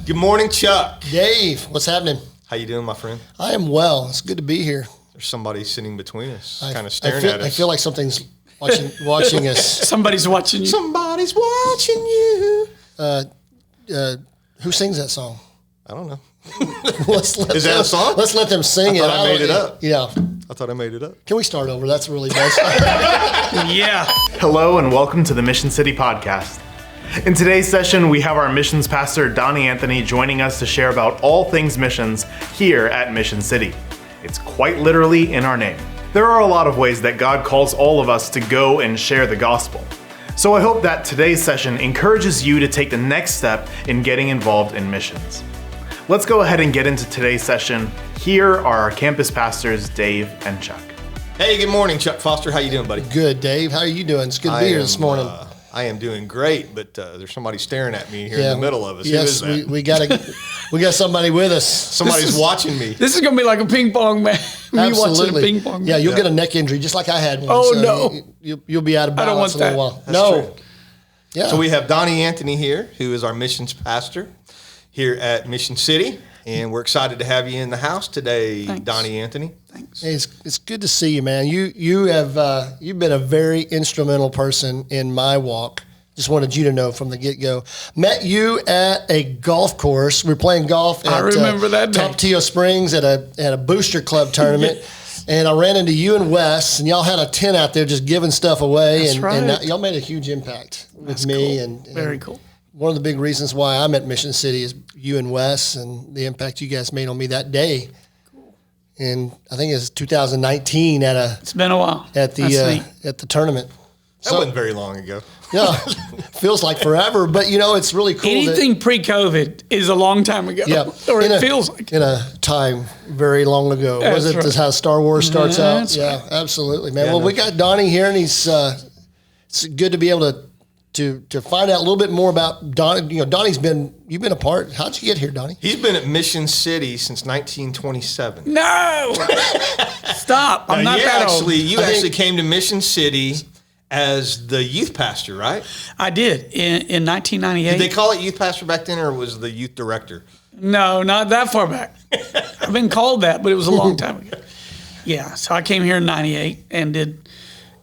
Good morning, Chuck. Dave, what's happening? How you doing, my friend? I am well. It's good to be here. There's somebody sitting between us, kind of staring at us. I feel like something's watching us. Somebody's watching you. Somebody's watching you. Who sings that song? I don't know. Is that a song? Let's let them sing I made it up. Yeah. I thought I made it up. Can we start over? That's really bad. Yeah. Hello and welcome to the Mission City podcast. In today's session, we have our missions pastor, Donnie Anthony, joining us to share about all things missions here at Mission City. It's quite literally in our name. There are a lot of ways that God calls all of us to go and share the gospel. So I hope that today's session encourages you to take the next step in getting involved in missions. Let's go ahead and get into today's session. Here are our campus pastors, Dave and Chuck. Hey, good morning, Chuck Foster. How you doing, buddy? Good, Dave. How are you doing? It's good to be here this morning. I am doing great, but there's somebody staring at me here in the middle of us. Yes, Who is that? we got somebody with us. Somebody's watching me. This is going to be like a ping pong match. Me watching a ping pong match. Yeah, you'll get a neck injury just like I had one. Oh, so no. You'll be out of balance I don't in a want little while. That's No. true. Yeah. So we have Donnie Anthony here, who is our missions pastor here at Mission City, and we're excited to have you in the house today, Thanks. Donnie Anthony. Thanks. Hey, it's good to see you, man. You've been a very instrumental person in my walk. Just wanted you to know from the get-go. Met you at a golf course. We were playing golf at I remember that day. Top Teal Springs at a booster club tournament. And I ran into you and Wes, and y'all had a tent out there just giving stuff away. That's right. And y'all made a huge impact with me. Cool. And Very cool. One of the big reasons why I'm at Mission City is you and Wes and the impact you guys made on me that day. Cool. And I think it was 2019 It's been a while. at the tournament. That wasn't very long ago. Yeah, feels like forever, but it's really cool. Anything pre-COVID is a long time ago. Yeah, Or it feels like. in a time very long ago. Was it right. how Star Wars starts out? That's Yeah, absolutely, man. Yeah, Well, no we got Donnie here, and he's it's good to be able to find out a little bit more about Donnie. Donnie's you've been a part. How'd you get here, Donnie? He's been at Mission City since 1927. No! Stop. I'm not that old. You actually came to Mission City as the youth pastor, right? I did in 1998. Did they call it youth pastor back then, or was the youth director? No, not that far back. I've been called that, but it was a long time ago. Yeah, so I came here in 98 and did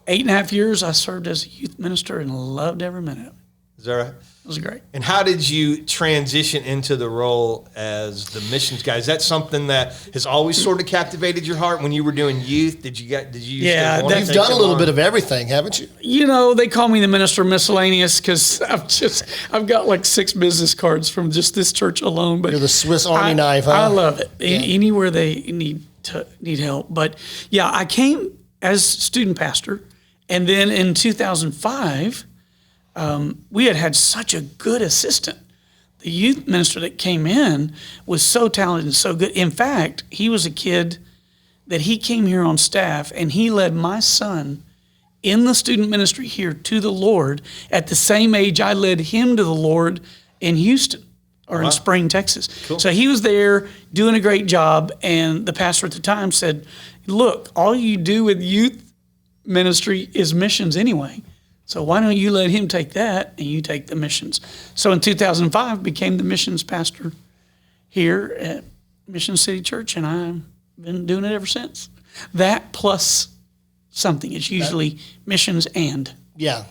8.5 years. I served as a youth minister and loved every minute of it. Is that right? It was great. And how did you transition into the role as the missions guy? Is that something that has always sort of captivated your heart when you were doing youth? Did you Yeah, still want to You've take done a them little on? bit of everything, haven't you? They call me the minister miscellaneous because I've got like 6 business cards from just this church alone. But You're the Swiss Army knife, huh? I love it. Anywhere they need help. But yeah, I came as student pastor, and then in 2005, we had such a good assistant. The youth minister that came in was so talented and so good. In fact, he was a kid that he came here on staff, and he led my son in the student ministry here to the Lord at the same age I led him to the Lord in Houston or in Spring, Texas. Cool. So he was there doing a great job, and the pastor at the time said, look, all you do with youth ministry is missions anyway. So why don't you let him take that and you take the missions? So in 2005, became the missions pastor here at Missioncity.church, and I've been doing it ever since. That plus something. It's usually missions and. Yeah,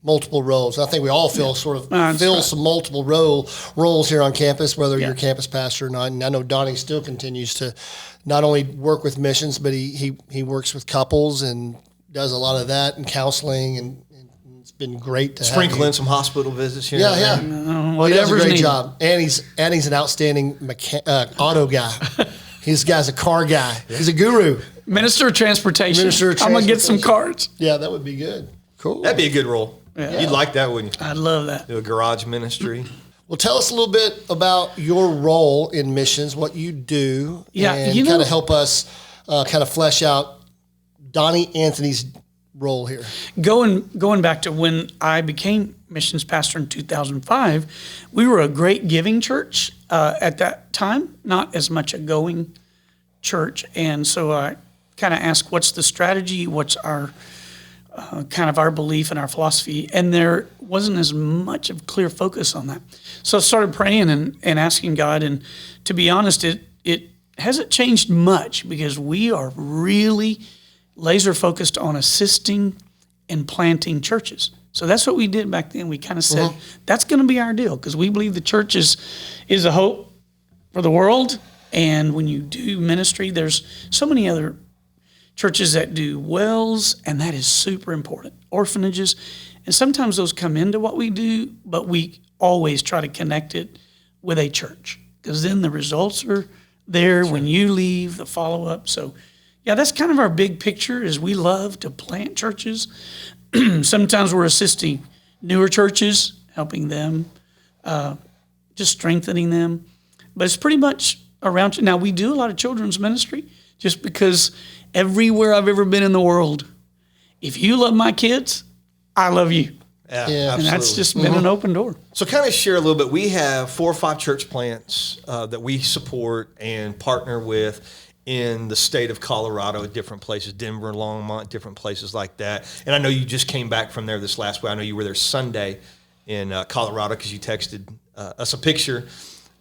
multiple roles. I think we all fill fill right. some multiple roles here on campus, whether you're campus pastor or not. And I know Donnie still continues to not only work with missions, but he works with couples and does a lot of that and counseling, and it's been great to Sprinkle have in some hospital visits here. Yeah, and yeah. there. He does a Whatever's great needed. job, and he's an outstanding auto guy. This guy's a car guy. He's a guru. Minister of Transportation. Minister of I'm going to get some Transportation. cards. Yeah, that would be good. Cool. That'd be a good role. Yeah. You'd like that, wouldn't you? I love that. Do a garage ministry. Well, tell us a little bit about your role in missions, what you do, Yeah, and kind of help us kind of flesh out Donnie Anthony's role here. Going back to when I became missions pastor in 2005, we were a great giving church at that time, not as much a going church. And so I kind of asked, what's the strategy? What's our kind of our belief and our philosophy, and there wasn't as much of clear focus on that. So I started praying and asking God, and to be honest, it hasn't changed much because we are really laser focused on assisting and planting churches. So that's what we did back then. We kind of said, that's going to be our deal because we believe the church is a hope for the world. And when you do ministry, there's so many other churches that do wells, and that is super important. Orphanages, and sometimes those come into what we do, but we always try to connect it with a church because then the results are there when you leave, the follow-up. So, yeah, that's kind of our big picture is we love to plant churches. Sometimes we're assisting newer churches, helping them, just strengthening them. But it's pretty much around. Now, we do a lot of children's ministry just because everywhere I've ever been in the world, if you love my kids, I love you. Yeah, And absolutely. that's just been an open door. So kind of share a little bit. We have 4 or 5 church plants that we support and partner with in the state of Colorado at different places, Denver, Longmont, different places like that. And I know you just came back from there this last week. I know you were there Sunday in Colorado because you texted us a picture.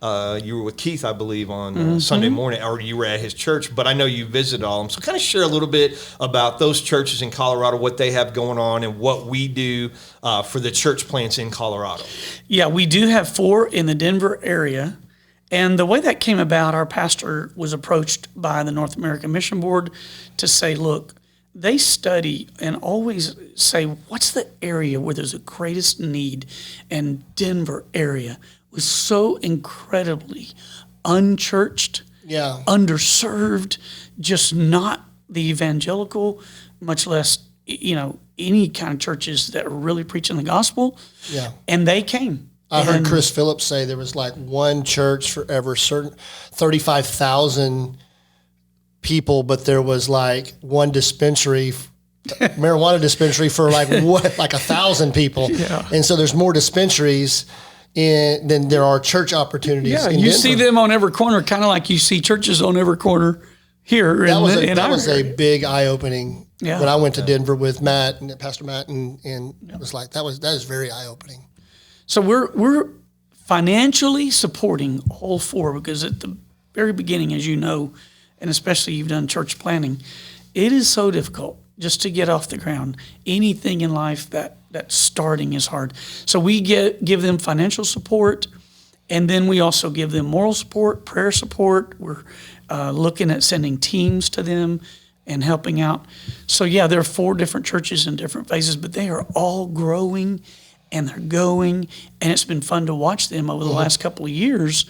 You were with Keith, I believe, on Sunday morning, or you were at his church, but I know you visited all of them. So kind of share a little bit about those churches in Colorado, what they have going on, and what we do for the church plants in Colorado. Yeah, we do have 4 in the Denver area. And the way that came about, our pastor was approached by the North American Mission Board to say, look, they study and always say, what's the area where there's the greatest need? And Denver area was so incredibly unchurched, underserved, just not the evangelical, much less, any kind of churches that are really preaching the gospel. Yeah. And they came. I heard Chris Phillips say there was like one church for every 35,000 people, but there was like one dispensary, marijuana dispensary for like 1,000 people. Yeah. And so there's more dispensaries than there are church opportunities. Yeah, in you Denver. see them on every corner, kind of like you see churches on every corner here. That was a big eye-opening Yeah. when I went to Denver with Matt and Pastor Matt, and it was like that is very eye-opening. So we're financially supporting all 4 because at the very beginning, as you know, and especially you've done church planning, it is so difficult just to get off the ground. Anything in life that starting is hard. So we give them financial support, and then we also give them moral support, prayer support. We're looking at sending teams to them and helping out. So yeah, there are 4 different churches in different phases, but they are all growing and they're going, and it's been fun to watch them over the last couple of years,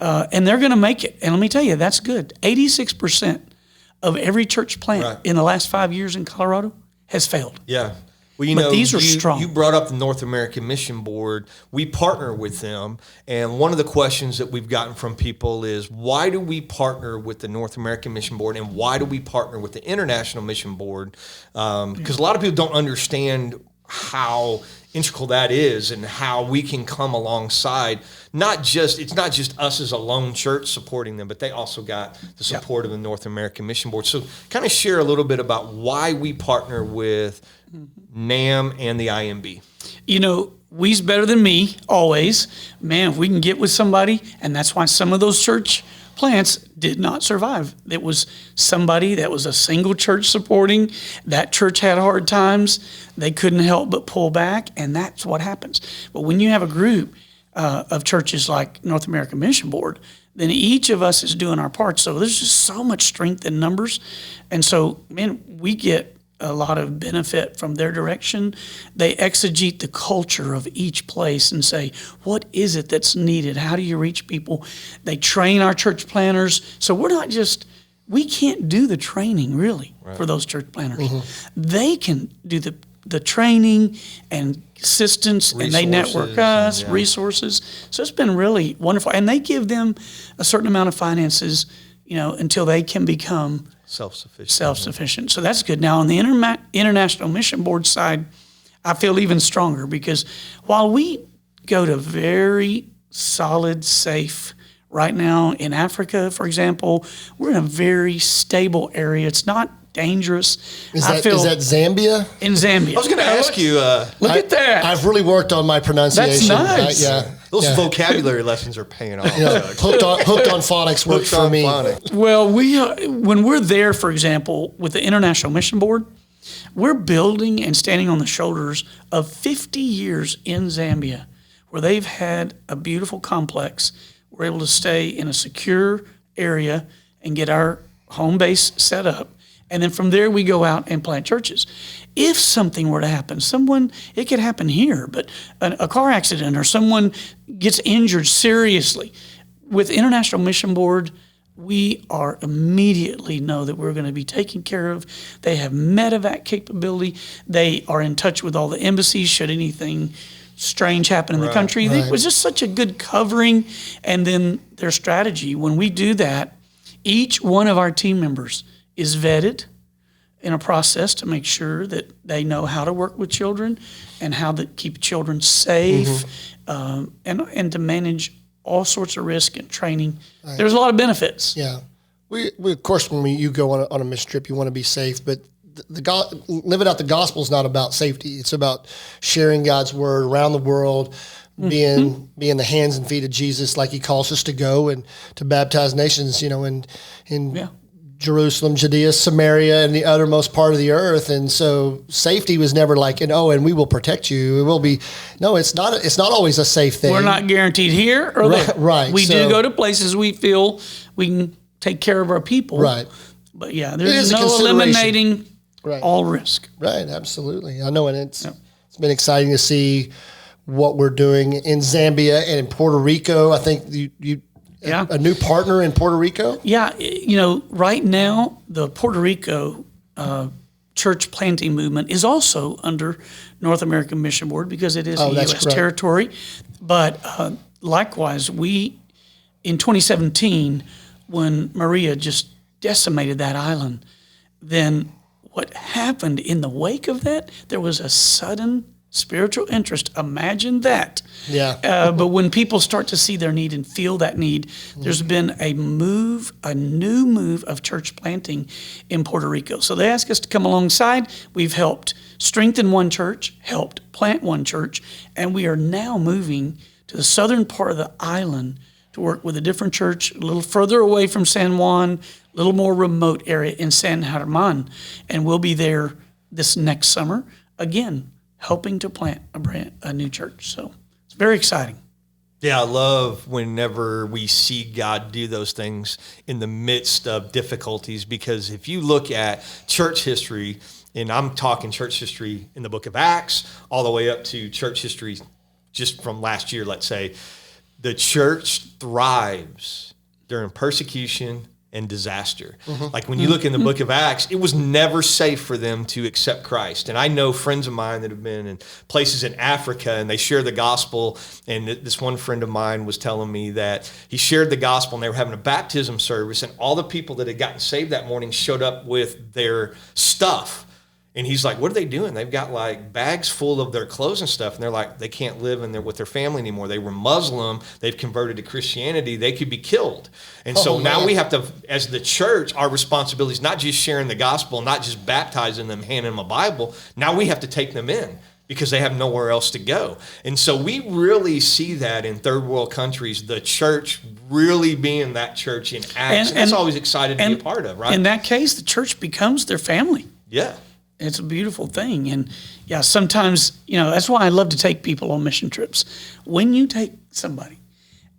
and they're going to make it. And let me tell you, that's good. 86% of every church plant in the last 5 years in Colorado has failed. Yeah. Well, but these are strong. You brought up the North American Mission Board. We partner with them, and one of the questions that we've gotten from people is, why do we partner with the North American Mission Board, and why do we partner with the International Mission Board? Because a lot of people don't understand how integral that is and how we can come alongside. It's not just us as a lone church supporting them, but they also got the support of the North American Mission Board. So kind of share a little bit about why we partner with NAM and the IMB. We's better than me, always. Man, if we can get with somebody, and that's why some of those church plants did not survive. It was somebody that was a single church supporting. That church had hard times. They couldn't help but pull back, and that's what happens. But when you have a group of churches like North American Mission Board, then each of us is doing our part. So there's just so much strength in numbers. And so, man, we get a lot of benefit from their direction. They exegete the culture of each place and say, what is it that's needed? How do you reach people? They train our church planners. So we can't do the training really for those church planners. They can do the training and assistance, and they network us, resources. So it's been really wonderful. And they give them a certain amount of finances, until they can become self-sufficient. So that's good. Now, on the International Mission Board side, I feel even stronger because while we go to very solid, safe, right now in Africa, for example, we're in a very stable area. It's not dangerous. Is that Zambia? In Zambia. I was going to ask you. Look at that. I've really worked on my pronunciation. That's nice. Those vocabulary lessons are paying off. Hooked on phonics works for me. Well, when we're there, for example, with the International Mission Board, we're building and standing on the shoulders of 50 years in Zambia, where they've had a beautiful complex. We're able to stay in a secure area and get our home base set up. And then from there, we go out and plant churches. If something were to happen, it could happen here, but a car accident or someone gets injured seriously, with International Mission Board, we are immediately know that we're going to be taken care of. They have medevac capability. They are in touch with all the embassies should anything strange happen in the country. It was just such a good covering. And then their strategy, when we do that, each one of our team members is vetted in a process to make sure that they know how to work with children and how to keep children safe, and to manage all sorts of risk and training. Right. There's a lot of benefits. Yeah. We of course, when you go on a mission trip, you want to be safe, but living out the gospel is not about safety. It's about sharing God's word around the world, being the hands and feet of Jesus, like he calls us to go and to baptize nations, in Jerusalem, Judea, Samaria, and the uttermost part of the earth. And so safety was never like, and we will protect you. It will be, no, it's not always a safe thing. We're not guaranteed here or there. Right. We do go to places we feel we can take care of our people. Right. But there's no eliminating all risk. Right. Absolutely. I know. And it's been exciting to see what we're doing in Zambia and in Puerto Rico. I think you a new partner in Puerto Rico? Yeah. Right now, the Puerto Rico church planting movement is also under North American Mission Board because it is a U.S. territory. But likewise, in 2017, when Maria just decimated that island, then what happened in the wake of that, there was a sudden spiritual interest. Imagine that. Yeah. But when people start to see their need and feel that need, there's been a new move of church planting in Puerto Rico. So they asked us to come alongside. We've helped strengthen one church, helped plant one church, and we are now moving to the southern part of the island to work with a different church, a little further away from San Juan, a little more remote area in San Germán. And we'll be there this next summer, again, helping to plant a new church. So it's very exciting. Yeah, I love whenever we see God do those things in the midst of difficulties, because if you look at church history, and I'm talking church history in the book of Acts, all the way up to church history just from last year, let's say, the church thrives during persecution and disaster. Like when you look in the book of Acts, it was never safe for them to accept Christ. And I know friends of mine that have been in places in Africa and they share the gospel. And this one friend of mine was telling me that he shared the gospel and they were having a baptism service, and all the people that had gotten saved that morning showed up with their stuff. And he's like, what are they doing? They've got like bags full of their clothes and stuff. And they're like, they can't live with their family anymore. They were Muslim. They've converted to Christianity. They could be killed. And so now we have to, as the church, our responsibility is not just sharing the gospel, not just baptizing them, handing them a Bible. Now we have to take them in because they have nowhere else to go. And so we really see that in third world countries, the church really being that church in Acts. And that's always exciting to be a part of, right? In that case, the church becomes their family. Yeah. It's a beautiful thing. And sometimes, that's why I love to take people on mission trips. When you take somebody,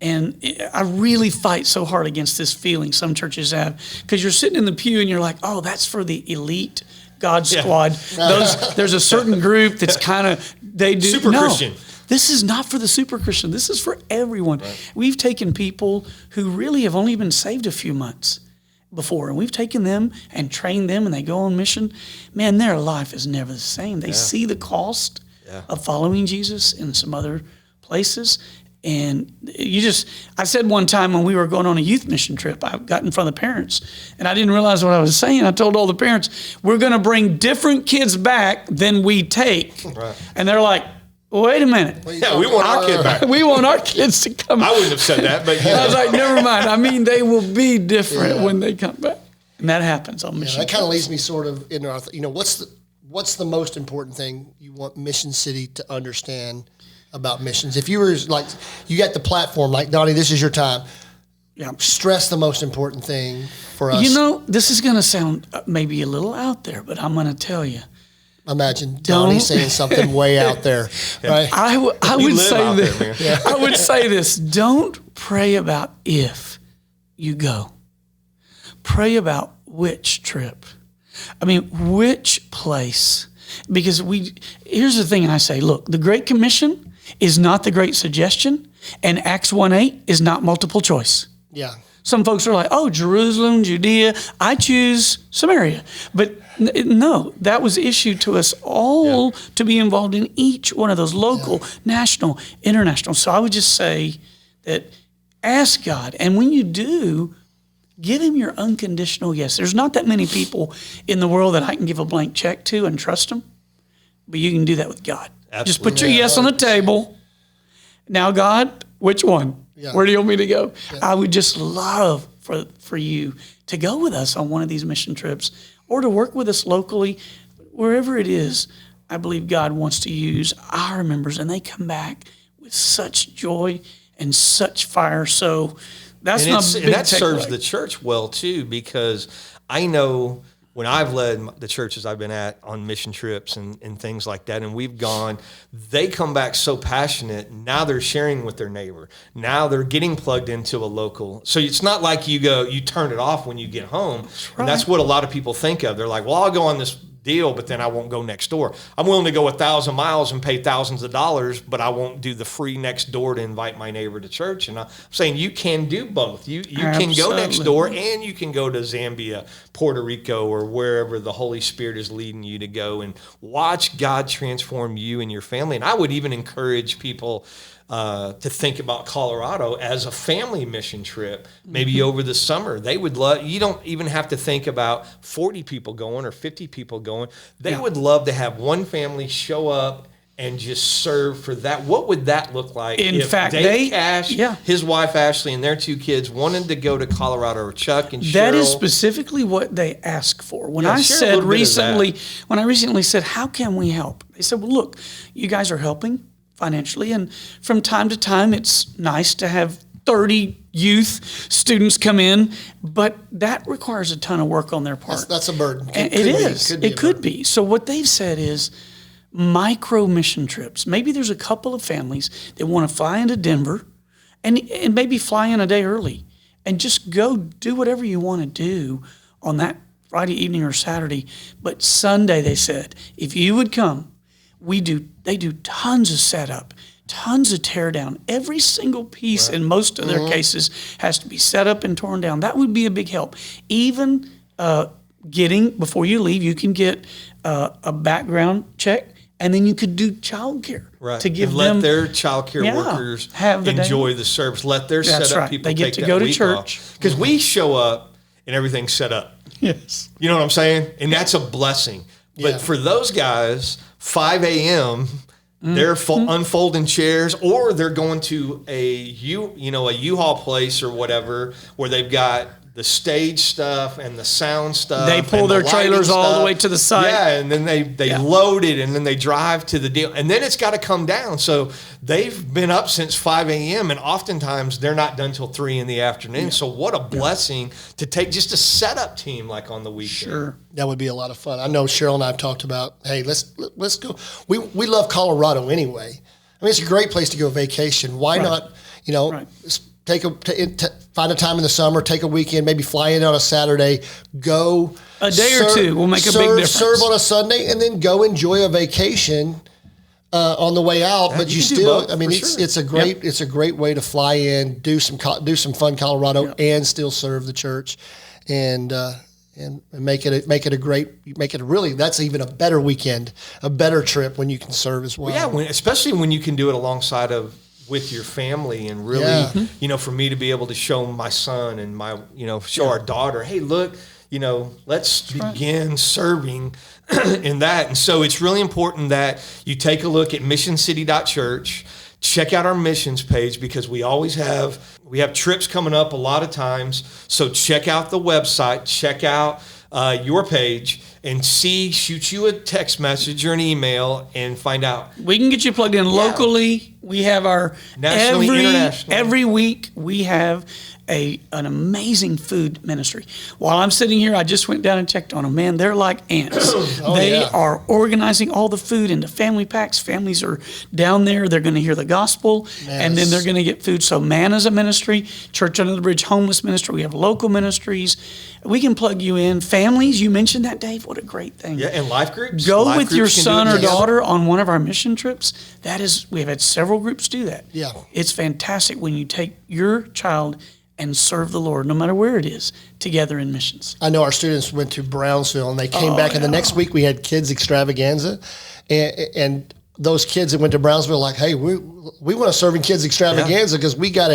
and I really fight so hard against this feeling some churches have, because you're sitting in the pew and you're like, oh, that's for the elite God squad. There's a certain group that's kind of, they do. Super Christian. This is not for the super Christian. This is for everyone. Right. We've taken people who really have only been saved a few months before, and we've taken them and trained them, and they go on mission. Man, their life is never the same. They see the cost of following Jesus in some other places. And I said one time when we were going on a youth mission trip, I got in front of the parents, and I didn't realize what I was saying. I told all the parents, we're going to bring different kids back than we take. Right. And they're like, wait a minute. Yeah, we want our kid back. We want our kids to come back. I wouldn't have said that, but I was like, never mind. I mean, they will be different when they come back. And that happens on mission. That kind of leads me sort of into our, what's the most important thing you want Mission City to understand about missions? If you were like, you got the platform, like Donnie, this is your time. Yeah. Stress the most important thing for us. This is going to sound maybe a little out there, but I'm going to tell you. Imagine Donnie saying something way out there, right? I would say there, this. I would say this. Don't pray about if you go. Pray about which trip. I mean, which place. Because here's the thing I say, look, the Great Commission is not the Great Suggestion, and Acts 1:8 is not multiple choice. Yeah. Some folks are like, oh, Jerusalem, Judea, I choose Samaria. But no, that was issued to us all to be involved in each one of those local, national, international. So I would just say that ask God. And when you do, give him your unconditional yes. There's not that many people in the world that I can give a blank check to and trust them. But you can do that with God. Absolutely. Just put your yes on the table. Now, God, which one? Yeah. Where do you want me to go? Yeah. I would just love for you to go with us on one of these mission trips or to work with us locally, wherever it is. I believe God wants to use our members, and they come back with such joy and such fire. So that's not big. And that serves the church well, too, because I know when I've led the churches I've been at on mission trips and things like that, and we've gone, they come back so passionate. Now they're sharing with their neighbor. Now they're getting plugged into a local. So it's not like you turn it off when you get home. That's right. And that's what a lot of people think of. They're like, well, I'll go on this deal, but then I won't go next door. I'm willing to go 1,000 miles and pay thousands of dollars, but I won't do the free next door to invite my neighbor to church. And I'm saying you can do both. You can go next door, and you can go to Zambia, Puerto Rico, or wherever the Holy Spirit is leading you to go, and watch God transform you and your family. And I would even encourage people to think about Colorado as a family mission trip, maybe over the summer. They would love, you don't even have to think about 40 people going or 50 people going. They would love to have one family show up and just serve for that. What would that look like? In fact, Dave Cash, his wife Ashley, and their 2 kids wanted to go to Colorado, or Chuck and Cheryl. That is specifically what they ask for. When I recently said, how can we help? They said, well, look, you guys are helping financially, and from time to time it's nice to have 30 youth students come in, but that requires a ton of work on their part. That's a burden. It could be. So what they've said is micro mission trips. Maybe there's a couple of families that want to fly into Denver and maybe fly in a day early and just go do whatever you want to do on that Friday evening or Saturday. But Sunday, they said, if you would come, they do tons of setup, tons of tear down. Every single piece in most of their cases has to be set up and torn down. That would be a big help. Even before you leave, you can get a background check, and then you could do childcare to give them. Let their childcare workers enjoy the service. Let their setup people they get to go to church. Because we show up and everything's set up. Yes. You know what I'm saying? And that's a blessing. But for those guys, 5 a.m., they're unfolding chairs, or they're going to a U-Haul place or whatever, where they've got the stage stuff and the sound stuff. They pull their trailers all the way to the site. Yeah, and then they load it, and then they drive to the deal. And then it's got to come down. So they've been up since 5 a.m., and oftentimes they're not done till 3 in the afternoon. Yeah. So what a blessing to take just a setup team like on the weekend. Sure. That would be a lot of fun. I know Cheryl and I have talked about, hey, let's go. We love Colorado anyway. I mean, it's a great place to go vacation. Why not, find a time in the summer, take a weekend, maybe fly in on a Saturday, go. A day or two will make a big difference. Serve on a Sunday, and then go enjoy a vacation on the way out. But you still, it's a great way to fly in, do some fun Colorado, and still serve the church, and make it really. That's even a better weekend, a better trip when you can serve as well. Especially when you can do it alongside of with your family, and really, for me to be able to show my son and show our daughter, hey, look, let's begin serving in that. And so it's really important that you take a look at Missioncity.church, check out our missions page, because we always have We have trips coming up a lot of times. So check out the website, check out your page, and shoot you a text message or an email and find out. We can get you plugged in locally. We have our Nationally, internationally. Every week we have an amazing food ministry. While I'm sitting here, I just went down and checked on them. Man, they're like ants. They are organizing all the food into family packs. Families are down there. They're going to hear the gospel, and then they're going to get food. So Manna's a ministry, Church Under the Bridge Homeless Ministry. We have local ministries. We can plug you in. Families, you mentioned that, Dave. What a great thing. Yeah, and life groups. Go Life with groups your can do son it or together. daughter on one of our mission trips. We have had several groups do that. Yeah. It's fantastic when you take your child and serve the Lord, no matter where it is, together in missions. I know our students went to Brownsville and they came back, and the next week we had kids extravaganza, and those kids that went to Brownsville like, hey, we want to serve in kids extravaganza because we got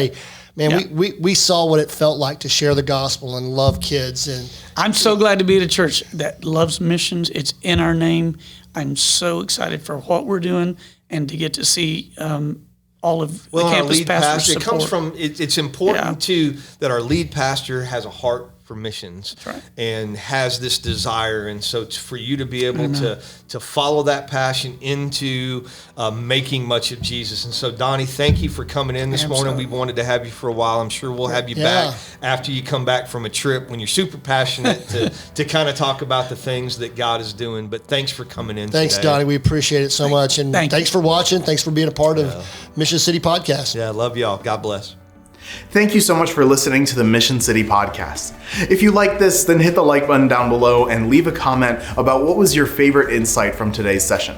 we saw what it felt like to share the gospel and love kids. And I'm so glad to be at a church that loves missions. It's in our name. I'm so excited for what we're doing and to get to see all of the Well, our campus lead pastors' pastor, it support. comes from, it's important too that our lead pastor has a heart for missions. That's right. And has this desire. And so for you to be able to follow that passion into making much of Jesus. And so, Donnie, thank you for coming in this morning. We wanted to have you for a while. I'm sure we'll have you back after you come back from a trip when you're super passionate to kind of talk about the things that God is doing. But thanks for coming in thanks, today. Donnie. We appreciate it so much. And thanks for watching. Thanks for being a part of Mission City Podcast. Yeah, I love y'all. God bless. Thank you so much for listening to the Mission City podcast. If you like this, then hit the like button down below and leave a comment about what was your favorite insight from today's session.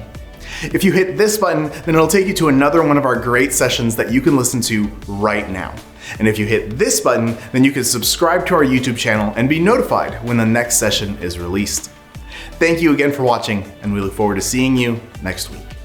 If you hit this button, then it'll take you to another one of our great sessions that you can listen to right now. And if you hit this button, then you can subscribe to our YouTube channel and be notified when the next session is released. Thank you again for watching, and we look forward to seeing you next week.